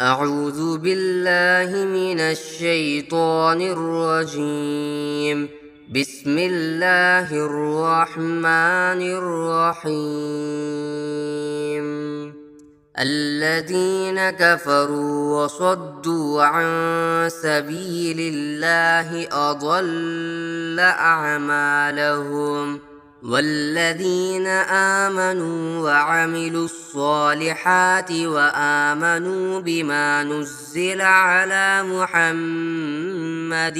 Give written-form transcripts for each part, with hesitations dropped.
أعوذ بالله من الشيطان الرجيم. بسم الله الرحمن الرحيم. الذين كفروا وصدوا عن سبيل الله أضل أعمالهم، والذين آمنوا وعملوا الصالحات وآمنوا بما نزل على محمد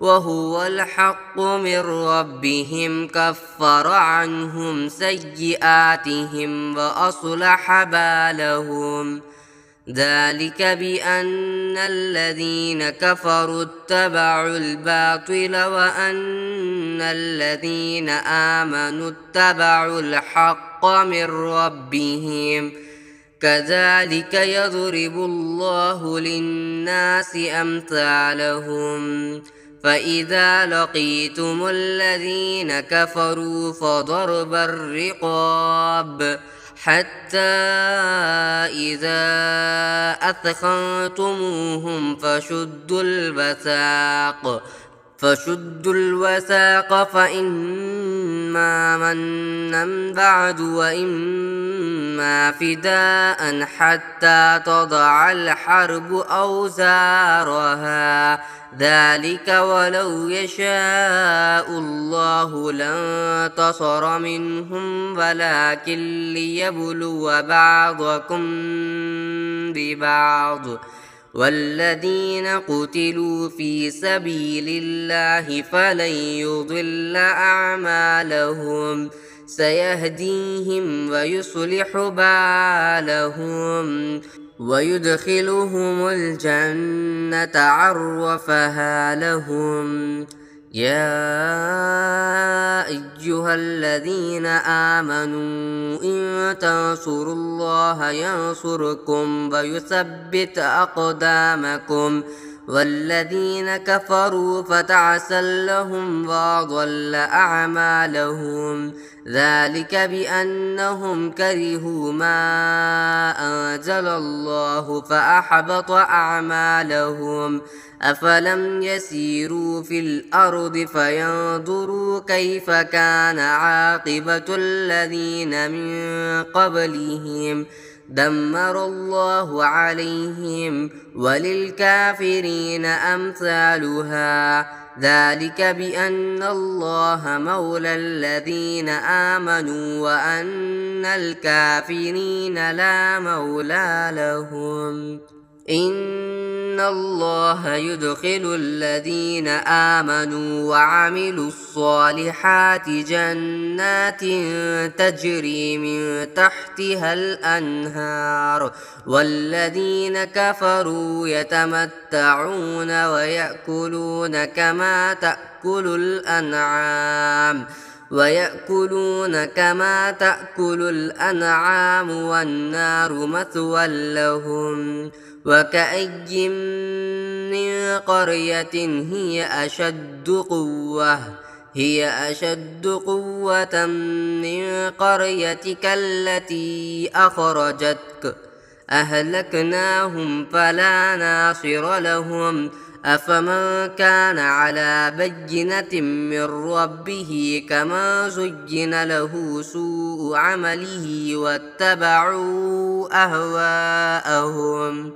وهو الحق من ربهم، كفر عنهم سيئاتهم وأصلح بالهم. ذلك بأن الذين كفروا اتبعوا الباطل وأن الذين آمنوا اتبعوا الحق من ربهم. كذلك يضرب الله للناس أمثالهم. فإذا لقيتم الذين كفروا فضرب الرقاب حتى إذا أثخنتموهم فشدوا الوثاق فإما منا بعد وإما فداء حتى تضع الحرب أوزارها. ذلك ولو يشاء الله لانتصر منهم ولكن ليبلو بعضكم ببعض. والذين قتلوا في سبيل الله فلن يضل أعمالهم، سيهديهم ويصلح بالهم ويدخلهم الجنة عرفها لهم. يا أيها الذين آمنوا إن تنصروا الله ينصركم ويثبت أقدامكم. والذين كفروا فتعسا لهم وأضل أعمالهم. ذلك بأنهم كرهوا ما أنزل الله فأحبط أعمالهم. أفلم يسيروا في الأرض فينظروا كيف كان عاقبة الذين من قبلهم، دمر الله عليهم وللكافرين أمثالها. ذلك بأن الله مولى الذين آمنوا وأن الكافرين لا مولى لهم. إن الله يدخل الذين آمنوا وعملوا الصالحات جنات تجري من تحتها الأنهار، والذين كفروا يتمتعون ويأكلون كما تأكل الأنعام والنار مثوى لهم. وكأي من قرية هي أشد قوة من قريتك التي أخرجتك أهلكناهم فلا ناصر لهم. أفمن كان على بينة من ربه كما زين له سوء عمله واتبعوا أهواءهم.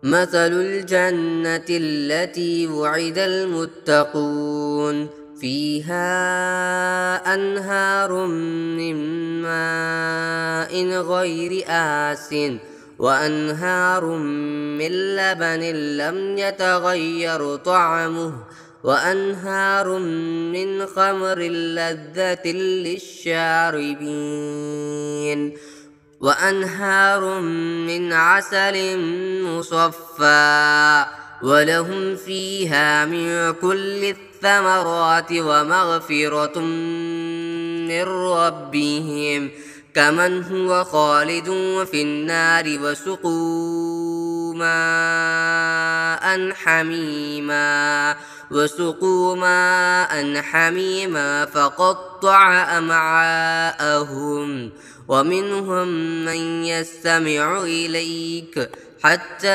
مثل الجنة التي وعد المتقون فيها أنهار من ماء غير آسن وأنهار من لبن لم يتغير طعمه وأنهار من خمر لذة للشاربين وأنهار من عسل مصفى ولهم فيها من كل الثمرات ومغفرة من ربهم كمن هو خالد في النار وسقوا ماء حميما فقطع أمعاءهم ومنهم من يستمع إليك حتى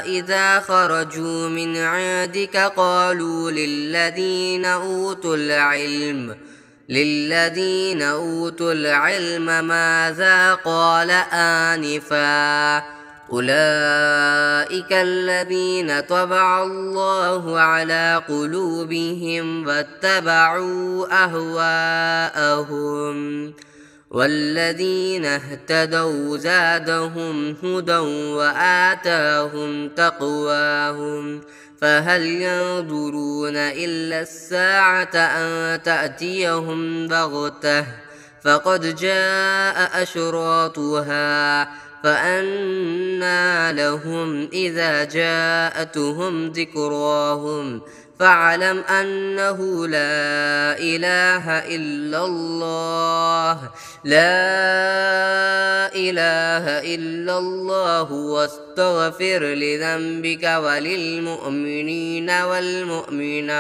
إذا خرجوا من عندك قالوا للذين أوتوا العلم ماذا قال آنفا أولئك الذين طبع الله على قلوبهم واتبعوا أهواءهم والذين اهتدوا زادهم هدى وآتاهم تقواهم فهل ينظرون إلا الساعة أن تأتيهم بغتة فقد جاء أشراطها فأنى لهم إذا جاءتهم ذكراهم فاعلم أنه لا إله إلا الله واستغفر لذنبك وللمؤمنين والمؤمنات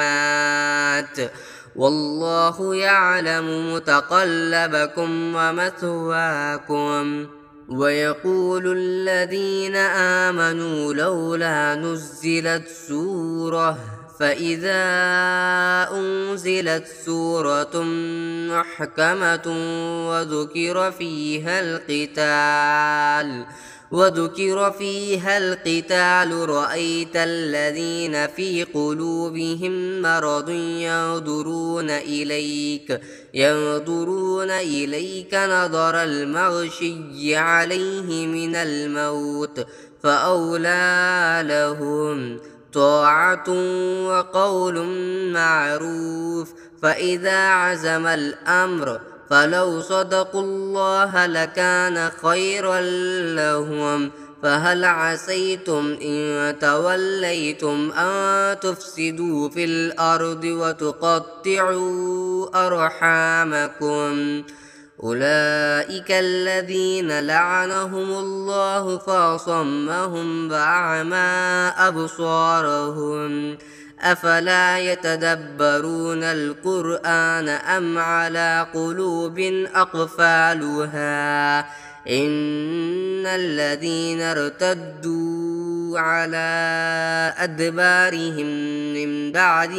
والله يعلم متقلبكم ومثواكم ويقول الذين آمنوا لولا نزلت سورة فإذا أنزلت سورة محكمة وذكر فيها القتال رأيت الذين في قلوبهم مرض ينظرون إليك نظر المغشي عليه من الموت فأولى لهم طاعة وقول معروف فإذا عزم الأمر فلو صدقوا الله لكان خيرا لهم فهل عسيتم إن توليتم أن تفسدوا في الأرض وتقطعوا أرحامكم أولئك الذين لعنهم الله فأصمهم وأعمى أبصارهم أفلا يتدبرون القرآن أم على قلوب أقفالها إن الذين ارتدوا على أدبارهم من بعد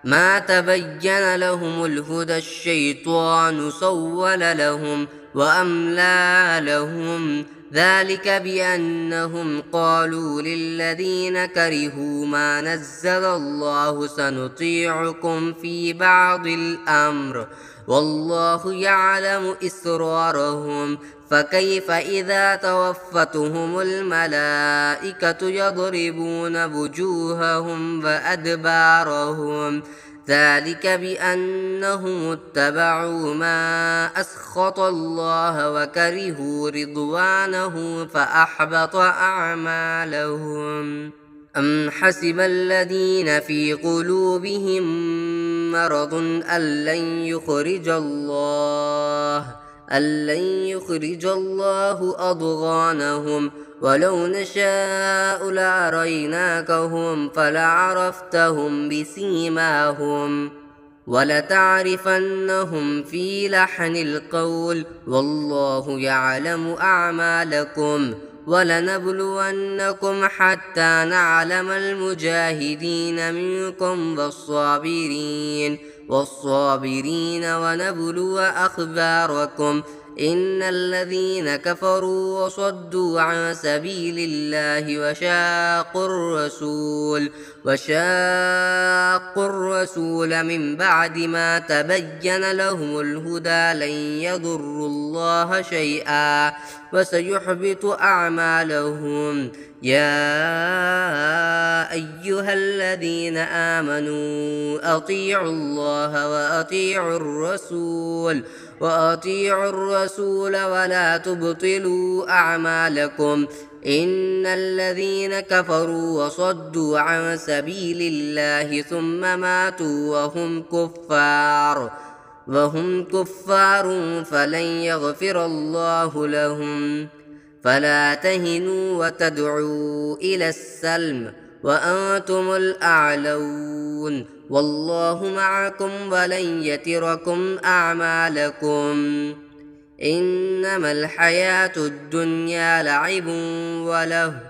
ما تبين لهم الهدى الشيطان سول لهم وأملى لهم ذلك بأنهم قالوا للذين كرهوا ما نزل الله سنطيعكم في بعض الأمر والله يعلم إسرارهم فكيف إذا توفتهم الملائكة يضربون وجوههم وأدبارهم ذلك بأنهم اتبعوا ما أسخط الله وكرهوا رضوانه فأحبط أعمالهم أم حسب الذين في قلوبهم مرض أن لن يخرج الله أضغانهم ولو نشاء لأريناكهم فلعرفتهم بسيماهم ولتعرفنهم في لحن القول والله يعلم أعمالكم ولنبلونكم حتى نعلم المجاهدين منكم والصابرين ونبلو أخباركم إن الذين كفروا وصدوا عن سبيل الله وشاقوا الرسول من بعد ما تبين لهم الهدى لن يضروا الله شيئا وسيحبط أعمالهم يا أيها الذين آمنوا أطيعوا الله وأطيعوا الرسول ولا تبطلوا أعمالكم إن الذين كفروا وصدوا عن سبيل الله ثم ماتوا وهم كفار فلن يغفر الله لهم فلا تهنوا وتدعوا إلى السلم وأنتم الأعلون والله معكم ولن يتركم أعمالكم إنما الحياة الدنيا لعب وله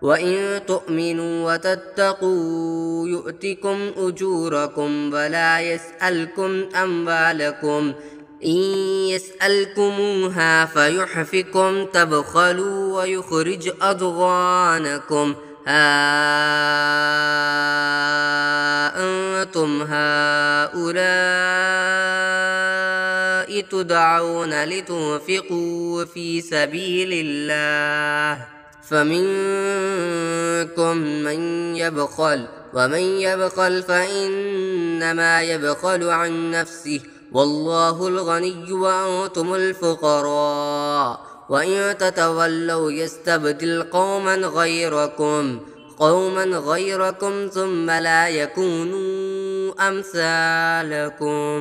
وإن تؤمنوا وتتقوا يؤتكم أجوركم ولا يسألكم أموالكم إن يسألكموها فيحفكم تبخلوا ويخرج أضغانكم ها أنتم هؤلاء تدعون لتنفقوا في سبيل الله فمنكم من يبخل ومن يبخل فإنما يبخل عن نفسه والله الغني وأنتم الفقراء وإن تتولوا يستبدل قوما غيركم ثم لا يكونوا أمثالكم